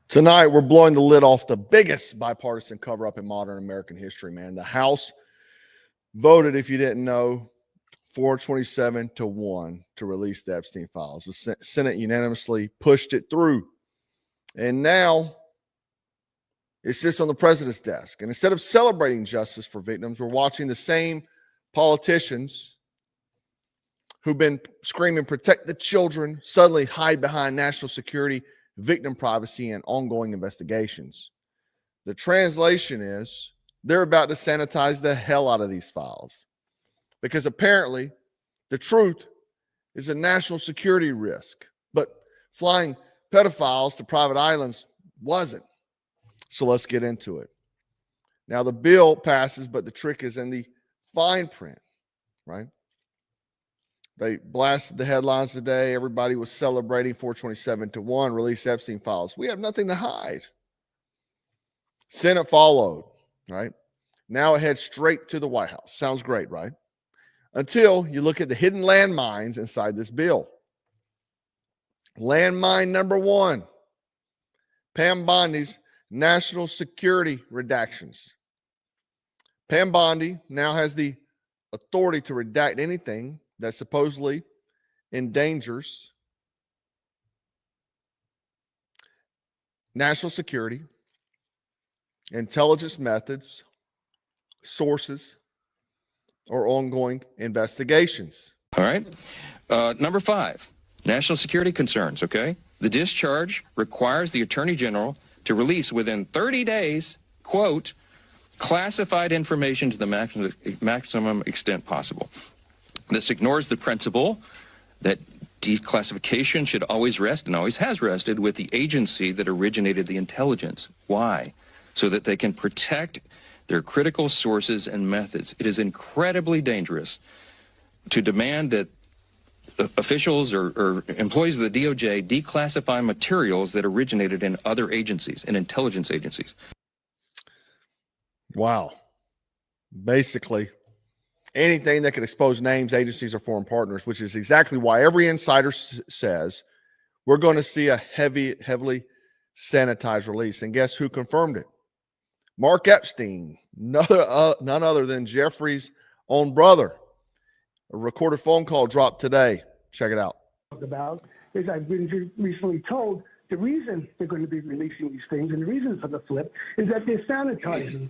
Tonight, we're blowing the lid off the biggest bipartisan cover-up in modern American history, man. The House voted, if you didn't know, 427-1 to release the Epstein files. The Senate unanimously pushed it through. And now it sits on the president's desk. And instead of celebrating justice for victims, we're watching the same politicians who've been screaming, protect the children, suddenly hide behind national security, victim privacy, and ongoing investigations. The translation is they're about to sanitize the hell out of these files because apparently the truth is a national security risk, but flying pedophiles to private islands wasn't. So let's get into it. Now the bill passes, but the trick is in the fine print, right? They blasted the headlines today. Everybody was celebrating 427-1, release Epstein files. We have nothing to hide. Senate followed, right? Now it heads straight to the White House. Sounds great, right? Until you look at the hidden landmines inside this bill. Landmine number one, Pam Bondi's national security redactions. Pam Bondi now has the authority to redact anything that supposedly endangers national security, intelligence methods, sources, or ongoing investigations. All right. Number 5, national security concerns, okay? The discharge requires the Attorney General to release within 30 days, quote, classified information to the maximum extent possible. This ignores the principle that declassification should always rest, and always has rested, with the agency that originated the intelligence. Why? So that they can protect their critical sources and methods. It is incredibly dangerous to demand that officials or employees of the DOJ declassify materials that originated in other agencies, in intelligence agencies. Wow. Basically, anything that could expose names, agencies, or foreign partners, which is exactly why every insider says we're going to see a heavily sanitized release. And guess who confirmed it? Mark Epstein, none other than Jeffrey's own brother. A recorded phone call dropped today. Check it out. About is I've been recently told the reason they're going to be releasing these things and the reason for the flip is that they're sanitizing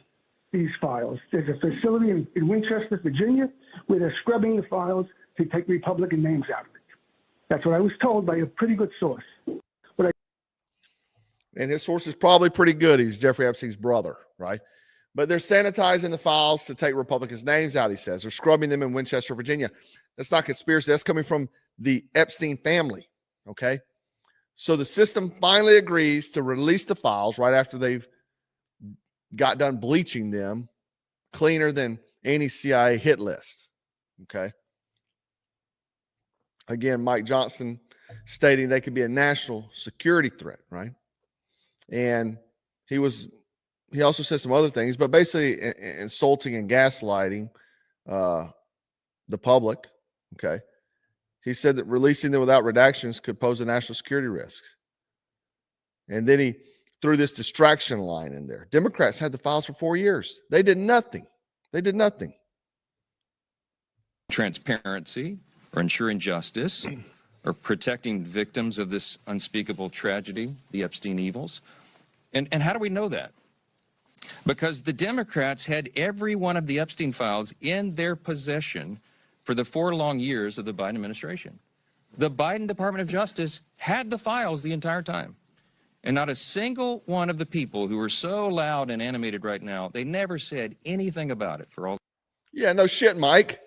these files. There's a facility in Winchester, Virginia, where they're scrubbing the files to take Republican names out of it. That's what I was told by a pretty good source. And his source is probably pretty good. He's Jeffrey Epstein's brother, right? But they're sanitizing the files to take Republicans' names out, he says. They're scrubbing them in Winchester, Virginia. That's not conspiracy. That's coming from the Epstein family, okay? So the system finally agrees to release the files right after they've got done bleaching them cleaner than any CIA hit list, okay? Again, Mike Johnson stating they could be a national security threat, right? And he also said some other things, but basically insulting and gaslighting the public, okay? He said that releasing them without redactions could pose a national security risk. And then he threw this distraction line in there. Democrats had the files for 4 years. They did nothing. They did nothing. Transparency or ensuring justice or protecting victims of this unspeakable tragedy, the Epstein evils. And how do we know that? Because the Democrats had every one of the Epstein files in their possession for the 4 long years of the Biden administration. The Biden Department of Justice had the files the entire time. And not a single one of the people who are so loud and animated right now, they never said anything about it for all. Yeah, no shit, Mike.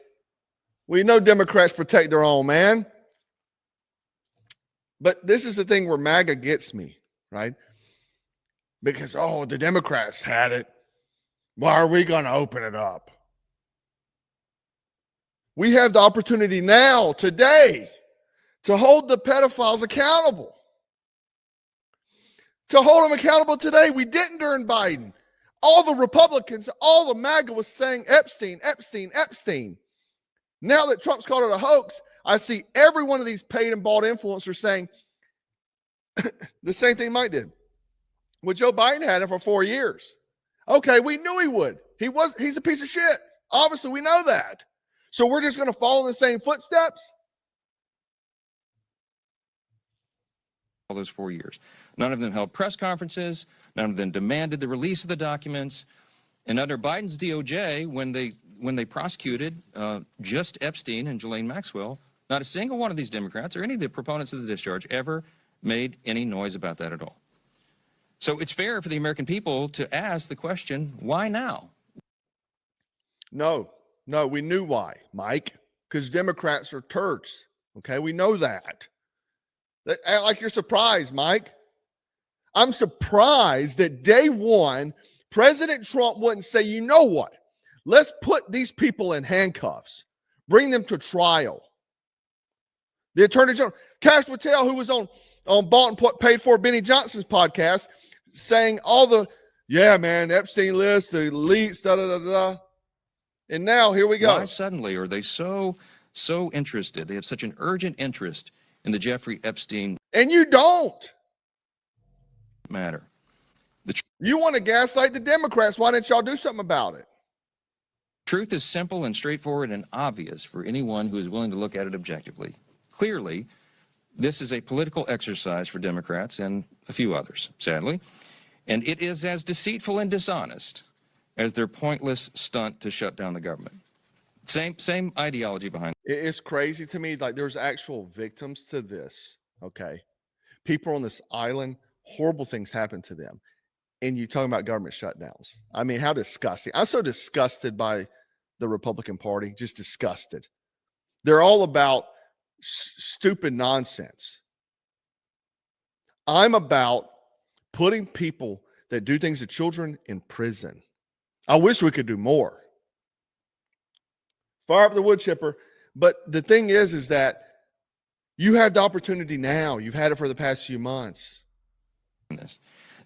We know Democrats protect their own, man. But this is the thing where MAGA gets me, right? Because, oh, the Democrats had it. Why are we going to open it up? We have the opportunity now, today, to hold the pedophiles accountable. To hold them accountable today. We didn't during Biden. All the Republicans, all the MAGA was saying Epstein, Epstein, Epstein. Now that Trump's called it a hoax, I see every one of these paid and bought influencers saying the same thing Mike did. Well, Joe Biden had it for 4 years. Okay, we knew he would. He's a piece of shit. Obviously, we know that. So we're just going to follow in the same footsteps? All those 4 years. None of them held press conferences. None of them demanded the release of the documents. And under Biden's DOJ, when they prosecuted just Epstein and Ghislaine Maxwell, not a single one of these Democrats or any of the proponents of the discharge ever made any noise about that at all. So it's fair for the American people to ask the question, why now? No, we knew why, Mike, because Democrats are turds. Okay, we know that. Act like you're surprised, Mike. I'm surprised that day one, President Trump wouldn't say, you know what? Let's put these people in handcuffs, bring them to trial. The Attorney General, Cash Patel, who was on Bought and Paid For Benny Johnson's podcast, saying all the, yeah, man, Epstein list, the elites, da-da-da-da. And now here we go. Why suddenly are they so interested? They have such an urgent interest in the Jeffrey Epstein and you don't matter. You want to gaslight the Democrats. Why didn't y'all do something about it? Truth is simple and straightforward and obvious for anyone who is willing to look at it objectively. Clearly, this is a political exercise for Democrats and a few others, sadly, and it is as deceitful and dishonest as their pointless stunt to shut down the government. Same ideology behind it. It's crazy to me. Like, there's actual victims to this. Okay. People on this island, horrible things happen to them. And you're talking about government shutdowns. I mean, how disgusting. I'm so disgusted by the Republican Party, just disgusted. They're all about stupid nonsense. I'm about putting people that do things to children in prison. I wish we could do more. Fire up the wood chipper. But the thing is that you have the opportunity now. You've had it for the past few months.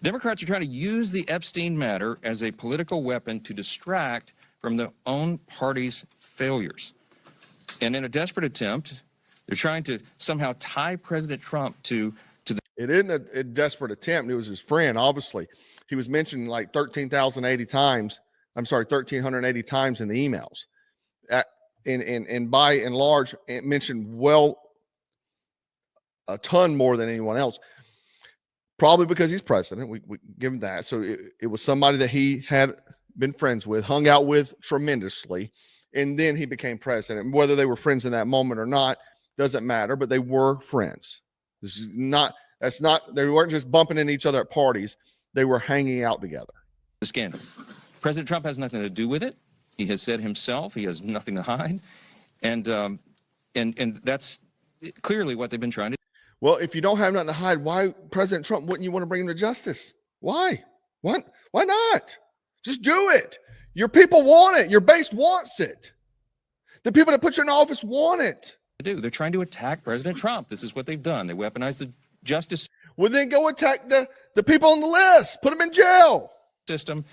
Democrats are trying to use the Epstein matter as a political weapon to distract from their own party's failures. And in a desperate attempt, they're trying to somehow tie President Trump to the... It isn't a desperate attempt. It was his friend, obviously. He was mentioned like 13,080 times. I'm sorry, 1,380 times in the emails. And by and large, it mentioned a ton more than anyone else. Probably because he's president. We give him that. So it was somebody that he had been friends with, hung out with tremendously, and then he became president. Whether they were friends in that moment or not doesn't matter, but they were friends. They weren't just bumping into each other at parties. They were hanging out together. The scandal. President Trump has nothing to do with it. He has said himself he has nothing to hide, and that's clearly what they've been trying to do. Well, if you don't have nothing to hide, why, President Trump, wouldn't you want to bring him to justice? Why? Why not? Just do it. Your people want it. Your base wants it. The people that put you in office want it. They're trying to attack President Trump. This is what they've done. They weaponized the justice. Well, then go attack the people on the list. Put them in jail. System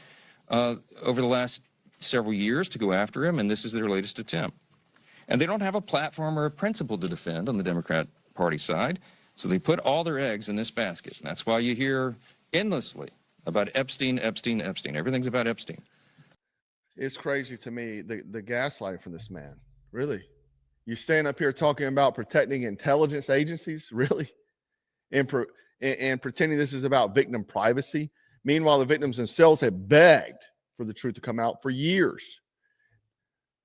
over the last several years to go after him, and this is their latest attempt. And they don't have a platform or a principle to defend on the Democrat Party side. So they put all their eggs in this basket. And that's why you hear endlessly about Epstein. Everything's about Epstein. It's crazy to me, the gaslighting from this man. Really? You stand up here talking about protecting intelligence agencies? Really? And pretending this is about victim privacy? Meanwhile, the victims themselves have begged for the truth to come out for years.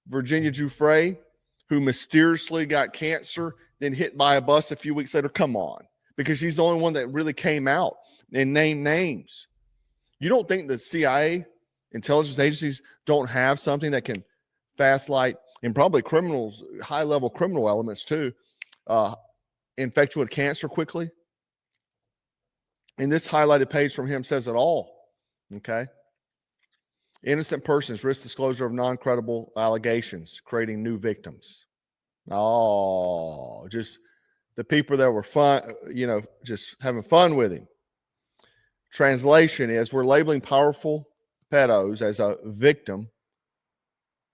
Virginia Giuffre, who mysteriously got cancer, then hit by a bus a few weeks later. Come on, because she's the only one that really came out and named names. You don't think the CIA, intelligence agencies, don't have something that can fast light, and probably criminals, high-level criminal elements too, infect you with cancer quickly? And this highlighted page from him says it all, okay? Innocent persons risk disclosure of non-credible allegations, creating new victims. Oh, just the people that were fun, just having fun with him. Translation is, we're labeling powerful pedos as a victim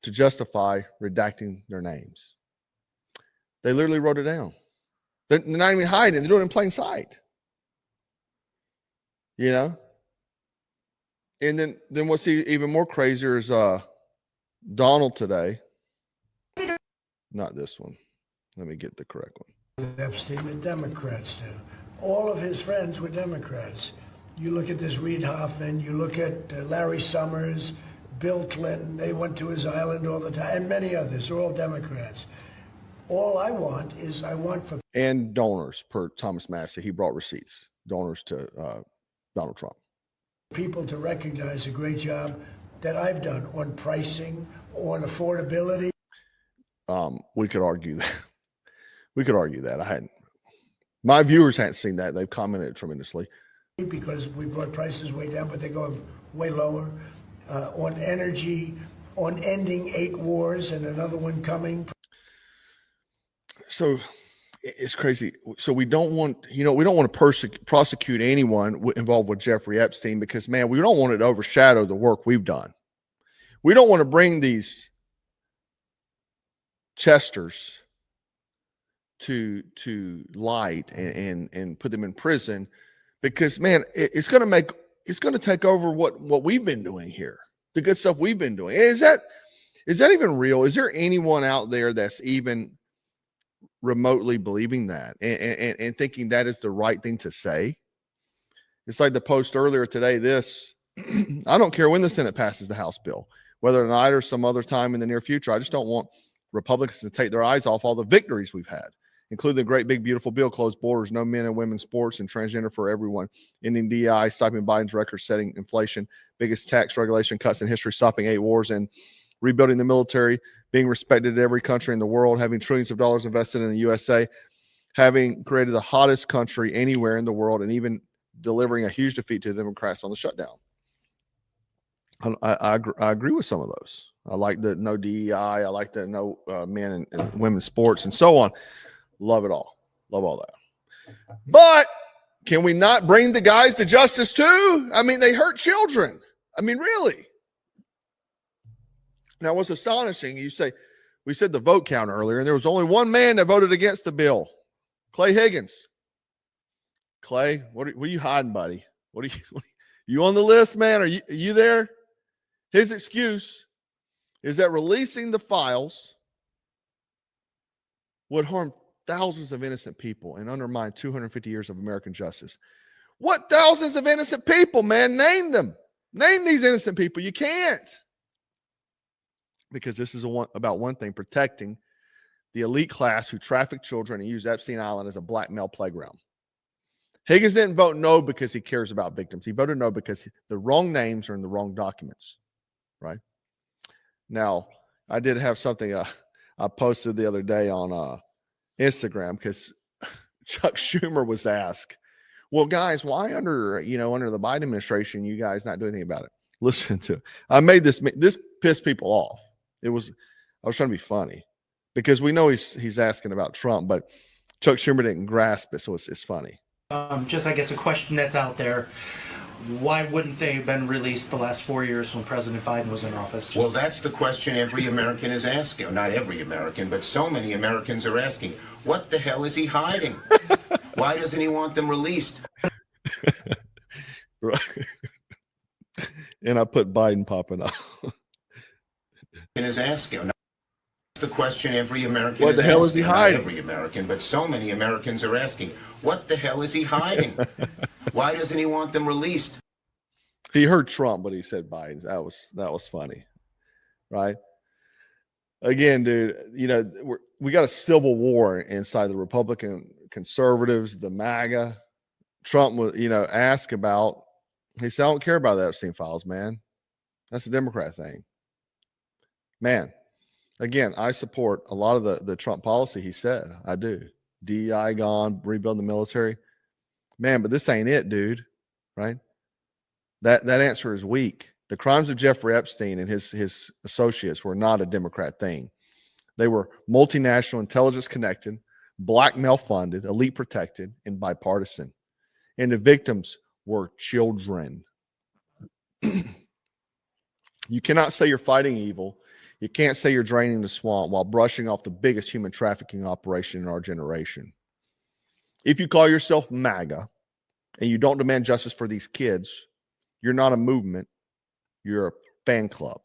to justify redacting their names. They literally wrote it down. They're not even hiding it. They're doing it in plain sight. And then what's even more crazier is Donald today. Not this one. Let me get the correct one. Epstein, the Democrats do. All of his friends were Democrats. You look at this Reid Hoffman, you look at Larry Summers, Bill Clinton, they went to his island all the time, and many others, they're all Democrats. All I want for... And donors, per Thomas Massey, he brought receipts, donors to Donald Trump. People to recognize a great job that I've done on pricing, on affordability. We could argue that. We could argue that. My viewers hadn't seen that. They've commented tremendously. Because we brought prices way down, but they're going way lower. On energy, on ending 8 wars and another one coming. So it's crazy. So we don't want, we don't want to prosecute anyone involved with Jeffrey Epstein because, man, we don't want it to overshadow the work we've done. We don't want to bring these Chesters to light and put them in prison because, man, it's going to take over what we've been doing here, the good stuff we've been doing. Is that even real? Is there anyone out there that's even remotely believing that and thinking that is the right thing to say? It's like the post earlier today, I don't care when the Senate passes the House bill, whether tonight or some other time in the near future. I just don't want Republicans to take their eyes off all the victories we've had, including the great big beautiful bill, closed borders, no men and women's sports, and transgender for everyone, ending DI, stopping Biden's record-setting inflation, biggest tax regulation cuts in history, stopping 8 wars, and rebuilding the military, being respected in every country in the world, having trillions of dollars invested in the USA, having created the hottest country anywhere in the world, and even delivering a huge defeat to the Democrats on the shutdown. I agree with some of those. I like the no DEI. I like the no men and women's sports and so on. Love it all. Love all that. But can we not bring the guys to justice too? I mean, they hurt children. I mean, really. Now, what's astonishing, we said the vote count earlier, and there was only one man that voted against the bill, Clay Higgins. Clay, what are you hiding, buddy? You on the list, man? Are you there? His excuse is that releasing the files would harm thousands of innocent people and undermine 250 years of American justice. What thousands of innocent people, man? Name them. Name these innocent people. You can't. Because this is about one thing, protecting the elite class who traffic children and use Epstein Island as a blackmail playground. Higgins didn't vote no because he cares about victims. He voted no because the wrong names are in the wrong documents, right? Now, I did have something I posted the other day on Instagram because Chuck Schumer was asked, well, guys, why under the Biden administration, you guys not doing anything about it? Listen to it. I made this pissed people off. I was trying to be funny because we know he's asking about Trump, but Chuck Schumer didn't grasp it, so it's funny. Just, I guess, a question that's out there. Why wouldn't they have been released the last 4 years when President Biden was in office? Well, that's the question every American is asking. Or not every American, but so many Americans are asking. What the hell is he hiding? Why doesn't he want them released? Right. And I put Biden popping up. Is asking. That's the question every American what is the hell asking. Is he hiding? Not every American, but so many Americans are asking. What the hell is he hiding? Why doesn't he want them released? He heard Trump, but he said Biden. That was funny, right? Again, dude, we got a civil war inside the Republican conservatives, the MAGA. Trump was, asked about. He said, "I don't care about the Epstein files, man. That's a Democrat thing." Man, again, I support a lot of the Trump policy. He said, I do. DEI gone, rebuild the military. Man, but this ain't it, dude. Right? That answer is weak. The crimes of Jeffrey Epstein and his associates were not a Democrat thing. They were multinational, intelligence connected, blackmail funded, elite protected, and bipartisan. And the victims were children. You cannot say you're fighting evil. You can't say you're draining the swamp while brushing off the biggest human trafficking operation in our generation. If you call yourself MAGA and you don't demand justice for these kids, you're not a movement. You're a fan club.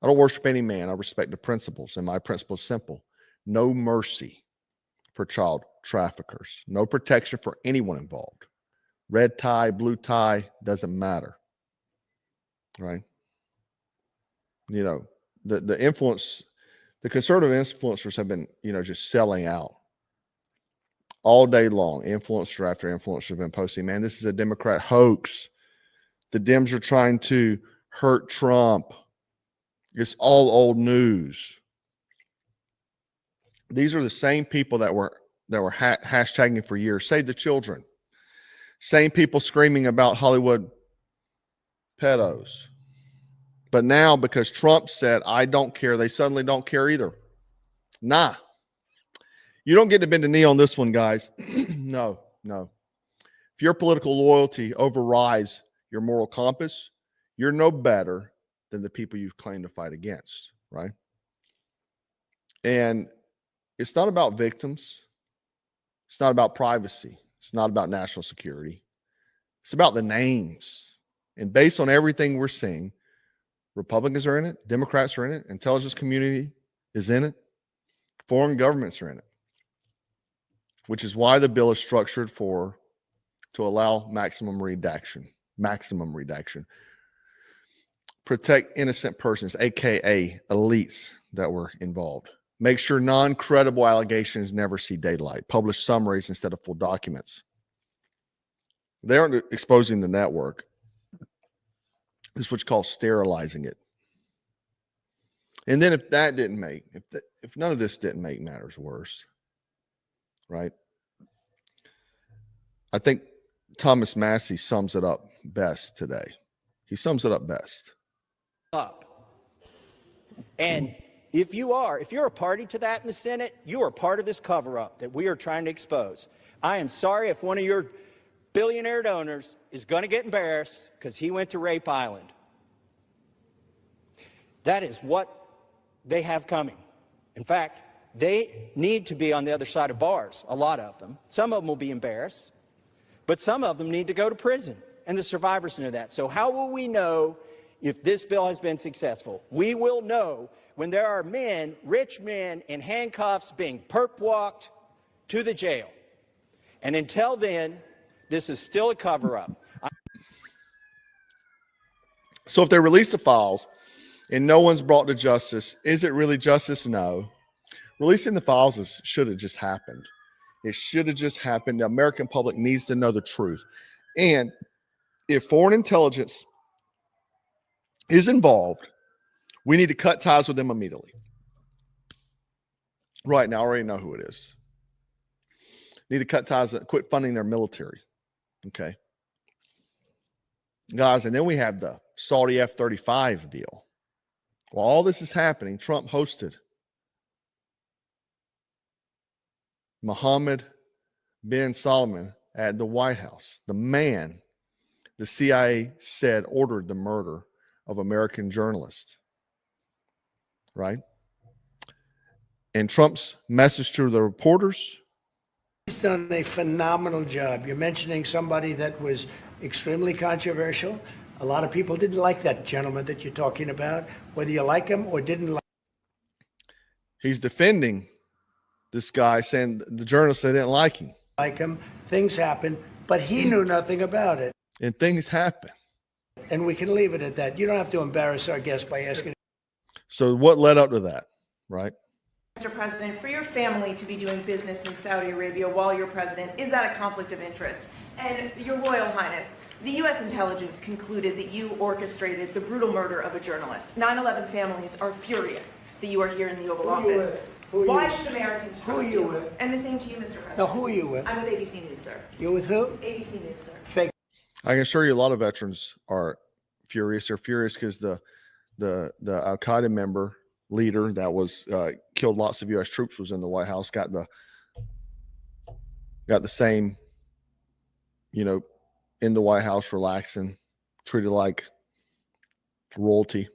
I don't worship any man. I respect the principles, and my principle is simple. No mercy for child traffickers. No protection for anyone involved. Red tie, blue tie, doesn't matter. Right? You know, the influence, the conservative influencers have been, you know, just selling out all day long. Influencer after influencer have been posting, man, this is a Democrat hoax. The Dems are trying to hurt Trump. It's all old news. These are the same people that were hashtagging for years. Save the children. Same people screaming about Hollywood pedos. But now, because Trump said, I don't care, they suddenly don't care either. Nah. You don't get to bend a knee on this one, guys. No. If your political loyalty overrides your moral compass, you're no better than the people you've claimed to fight against, right? And it's not about victims. It's not about privacy. It's not about national security. It's about the names. And based on everything we're seeing, Republicans are in it, Democrats are in it, intelligence community is in it, foreign governments are in it, which is why the bill is structured to allow maximum redaction. Protect innocent persons, aka elites that were involved. Make sure non-credible allegations never see daylight. Publish summaries instead of full documents. They aren't exposing the network. This is what's called sterilizing it. And then if none of this didn't make matters worse, right? I think Thomas Massey sums it up best today. He sums it up best. And if you're a party to that in the Senate, you are part of this cover-up that we are trying to expose. I am sorry if one of your billionaire donors is going to get embarrassed because he went to Rape Island. That is what they have coming. In fact, they need to be on the other side of bars, a lot of them. Some of them will be embarrassed, but some of them need to go to prison, and the survivors know that. So how will we know if this bill has been successful? We will know when there are men, rich men, in handcuffs being perp walked to the jail. And until then, this is still a cover-up. So if they release the files and no one's brought to justice, is it really justice? No. Releasing the files should have just happened. It should have just happened. The American public needs to know the truth. And if foreign intelligence is involved, we need to cut ties with them immediately. Right now, I already know who it is. Need to cut ties, quit funding their military. Okay. Guys, and then we have the Saudi F-35 deal. While all this is happening, Trump hosted Mohammed bin Salman at the White House, the man the CIA said ordered the murder of American journalists, right? And Trump's message to the reporters. He's done a phenomenal job. You're mentioning somebody that was extremely controversial. A lot of people didn't like that gentleman that you're talking about, whether you like him or didn't like him. He's defending this guy, saying the journalists, they didn't like him. Things happen, but he knew nothing about it. And things happen. And we can leave it at that. You don't have to embarrass our guest by asking. So what led up to that, right? Mr. President, for your family to be doing business in Saudi Arabia while you're president, is that a conflict of interest? And Your Royal Highness, the U.S. intelligence concluded that you orchestrated the brutal murder of a journalist. 9/11 families are furious that you are here in the Oval Office. Why should Americans trust you? With? And the same to you, Mr. President. Now, who are you with? I'm with ABC News, sir. You're with who? ABC News, sir. Fake. I can assure you a lot of veterans are furious. They're furious because the Al-Qaeda member leader that was killed lots of U.S. troops was in the White House, got the same, in the White House, relaxing, treated like royalty.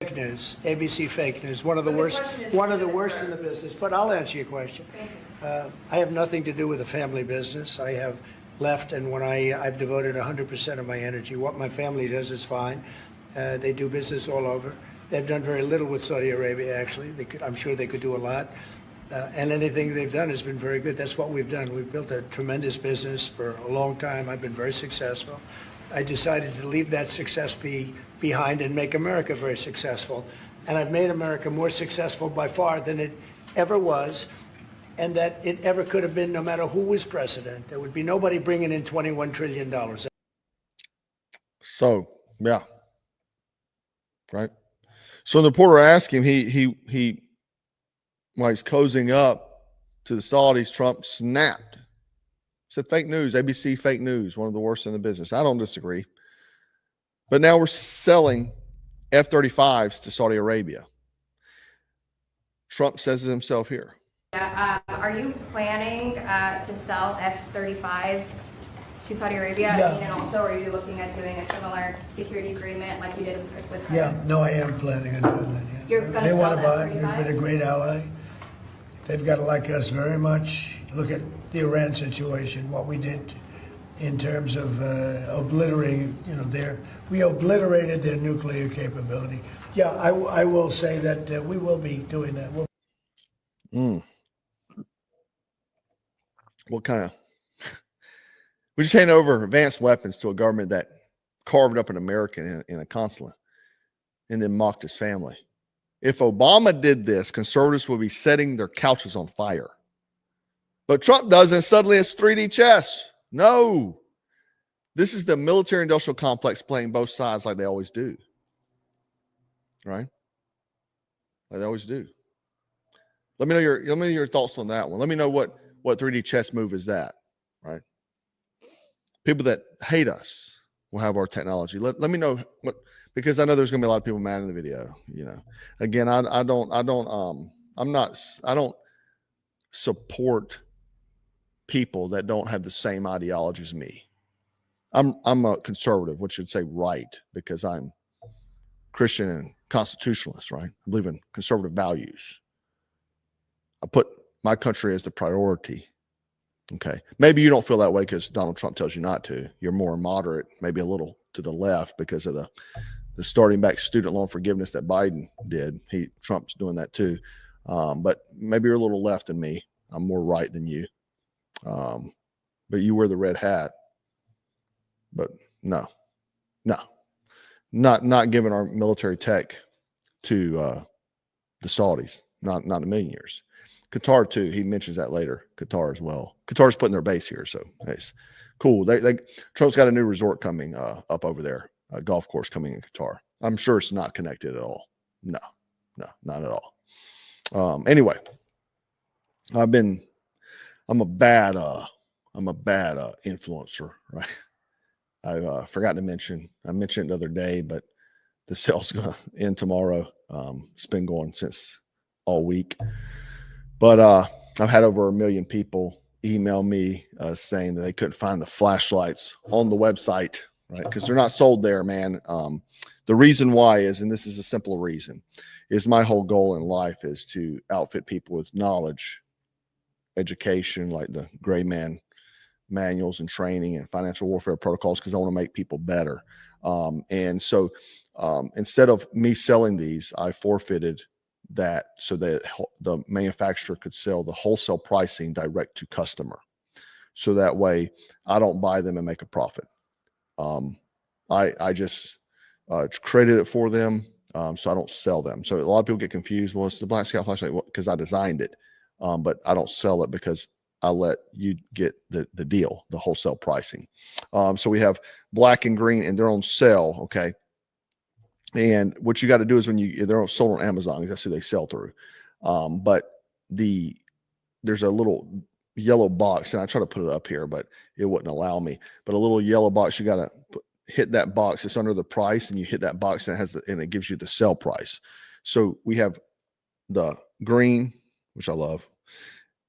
Fake news, ABC fake news, one of the worst in the business. But I'll answer your question. I have nothing to do with the family business. I have left, and when I've devoted 100% of my energy. What my family does is fine. They do business all over. They've done very little with Saudi Arabia, actually. I'm sure they could do a lot. And anything they've done has been very good. That's what we've done. We've built a tremendous business for a long time. I've been very successful. I decided to leave that success behind and make America very successful. And I've made America more successful by far than it ever was, and that it ever could have been, no matter who was president. There would be nobody bringing in $21 trillion. So, yeah. Right. So the reporter asked him, while he's cozying up to the Saudis, Trump snapped. Said fake news, ABC fake news, one of the worst in the business. I don't disagree. But now we're selling F-35s to Saudi Arabia. Trump says it himself here. Are you planning to sell F-35s to Saudi Arabia? Yeah. And also, are you looking at doing a similar security agreement like you did with Yeah, no, I am planning on doing that. Yeah. You're gonna They want to sell buy it. They've F-35s? been a great ally. They've got to like us very much. Look at the Iran situation, what we did in terms of obliterating, we obliterated their nuclear capability. Yeah, I will say that we will be doing that. What kind of? We just handed over advanced weapons to a government that carved up an American in a consulate and then mocked his family. If Obama did this, conservatives would be setting their couches on fire. But Trump doesn't. Suddenly it's 3D chess. No. This is the military-industrial complex playing both sides like they always do. Right? Like they always do. Let me know your thoughts on that one. Let me know what 3D chess move is that, right? People that hate us will have our technology. Let me know what, because I know there's going to be a lot of people mad in the video. Again, I don't support people that don't have the same ideology as me. I'm a conservative, which should say right, because I'm Christian and constitutionalist, right? I believe in conservative values. I put my country as the priority. Okay. Maybe you don't feel that way because Donald Trump tells you not to. You're more moderate, maybe a little to the left because of the starting back student loan forgiveness that Biden did. Trump's doing that too. But maybe you're a little left than me. I'm more right than you. But you wear the red hat. But no, not giving our military tech to the Saudis. Not in a million years. Qatar too. He mentions that later. Qatar as well. Qatar's putting their base here, so it's cool. Trump's got a new resort coming up over there, a golf course coming in Qatar. I'm sure it's not connected at all. No, not at all. Anyway, I'm a bad influencer, right? I forgot to mention. I mentioned it the other day, but the sale's gonna end tomorrow. It's been going since all week. But I've had over 1 million people email me saying that they couldn't find the flashlights on the website, right? Because they're not sold there, man. The reason why is, and this is a simple reason, is my whole goal in life is to outfit people with knowledge, education, like the gray man manuals and training and financial warfare protocols, because I want to make people better. And so instead of me selling these, I forfeited that so that the manufacturer could sell the wholesale pricing direct to customer. So that way I don't buy them and make a profit. I just created it for them. So I don't sell them. So a lot of people get confused. Well, it's the Black Scout flashlight because I designed it. But I don't sell it because I let you get the deal, the wholesale pricing. So we have black and green and they're on sale. Okay. And what you got to do is they're sold on Amazon, that's who they sell through. But there's a little yellow box, and I try to put it up here, but it wouldn't allow me. But a little yellow box, you got to hit that box. It's under the price, and you hit that box, and it gives you the sell price. So we have the green, which I love,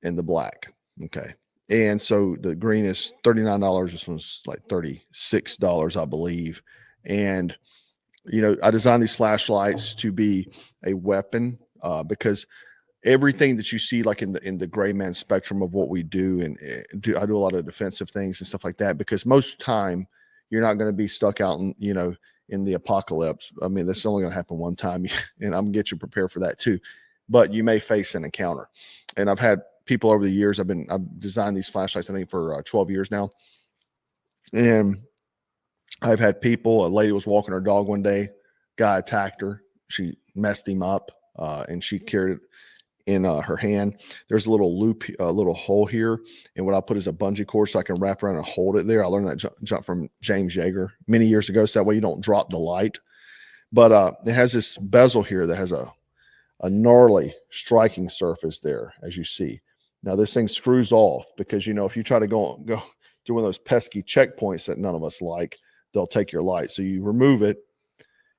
and the black. Okay. And so the green is $39. This one's like $36, I believe. And I designed these flashlights to be a weapon because everything that you see like in the gray man spectrum of what we do. And I do a lot of defensive things and stuff like that, because most time you're not going to be stuck out in, in the apocalypse. I mean, that's only going to happen one time, and I'm going to get you prepared for that too. But you may face an encounter. And I've had people over the years, I've designed these flashlights, I think for 12 years now. And I've had people, a lady was walking her dog one day, guy attacked her. She messed him up, and she carried it in her hand. There's a little loop, a little hole here. And what I put is a bungee cord so I can wrap around and hold it there. I learned that jump from James Yeager many years ago. So that way you don't drop the light. But it has this bezel here that has a gnarly striking surface there, as you see. Now this thing screws off because, if you try to go through one of those pesky checkpoints that none of us like, they'll take your light. So you remove it.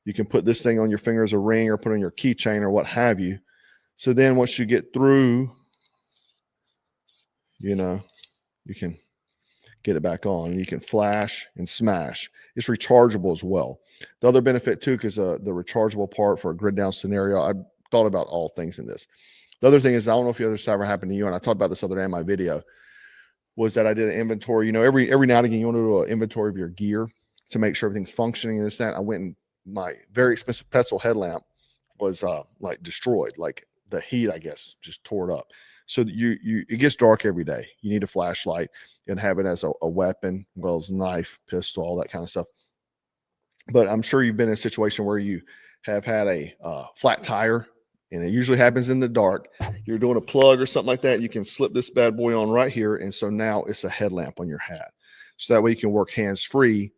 You can put this thing on your finger as a ring or put on your keychain or what have you. So then once you get through, you can get it back on. You can flash and smash. It's rechargeable as well. The other benefit too, because the rechargeable part for a grid down scenario, I thought about all things in this. The other thing is, I don't know if this ever happened to you, and I talked about this other day in my video, was that I did an inventory. Every now and again, you want to do an inventory of your gear to make sure everything's functioning and this, that. I went and my very expensive pestle headlamp was like destroyed. Like the heat, I guess, just tore it up. So it gets dark every day. You need a flashlight and have it as a weapon, as well as knife, pistol, all that kind of stuff. But I'm sure you've been in a situation where you have had a flat tire, and it usually happens in the dark. You're doing a plug or something like that. You can slip this bad boy on right here. And so now it's a headlamp on your hat. So that way you can work hands-free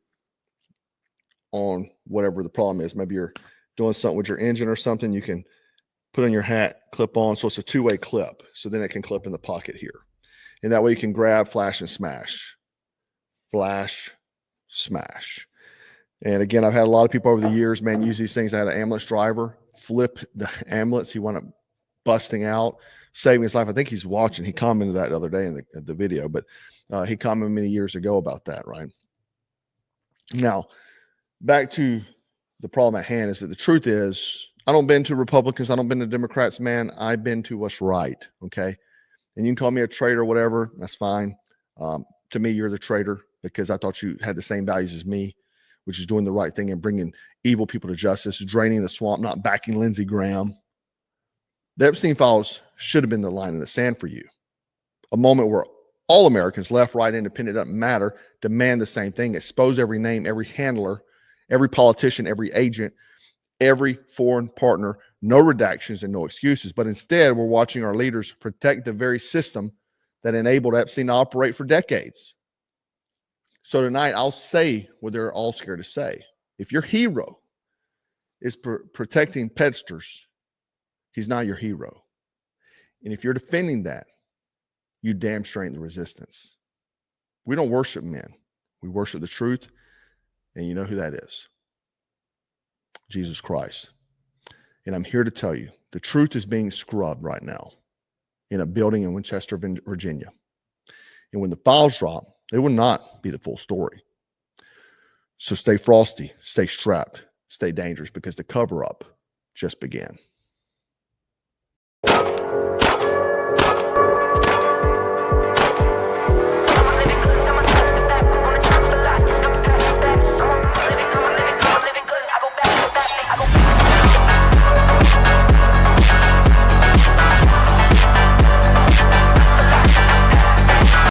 on whatever the problem is. Maybe you're doing something with your engine or something. You can put on your hat, clip on. So it's a two-way clip. So then it can clip in the pocket here. And that way you can grab, flash, and smash. Flash, smash. And again, I've had a lot of people over the years, man, use these things. I had an ambulance driver flip the ambulance. He wound up busting out, saving his life. I think he's watching. He commented that the other day in the video, but he commented many years ago about that, right? Now, back to the problem at hand is that the truth is, I don't bend to Republicans. I don't bend to Democrats, man. I bend to what's right, okay? And you can call me a traitor or whatever. That's fine. To me, you're the traitor because I thought you had the same values as me, which is doing the right thing and bringing evil people to justice, draining the swamp, not backing Lindsey Graham. The Epstein files should have been the line in the sand for you. A moment where all Americans, left, right, independent, doesn't matter, demand the same thing. Expose every name, every handler, every politician, every agent, every foreign partner, no redactions and no excuses. But instead, we're watching our leaders protect the very system that enabled Epstein to operate for decades. So tonight, I'll say what they're all scared to say. If your hero is protecting pedsters, he's not your hero. And if you're defending that, you damn straight in the resistance. We don't worship men. We worship the truth. And you know who that is. Jesus Christ. And I'm here to tell you, the truth is being scrubbed right now in a building in Winchester, Virginia. And when the files drop, it will not be the full story. So stay frosty, stay strapped, stay dangerous, because the cover-up just began.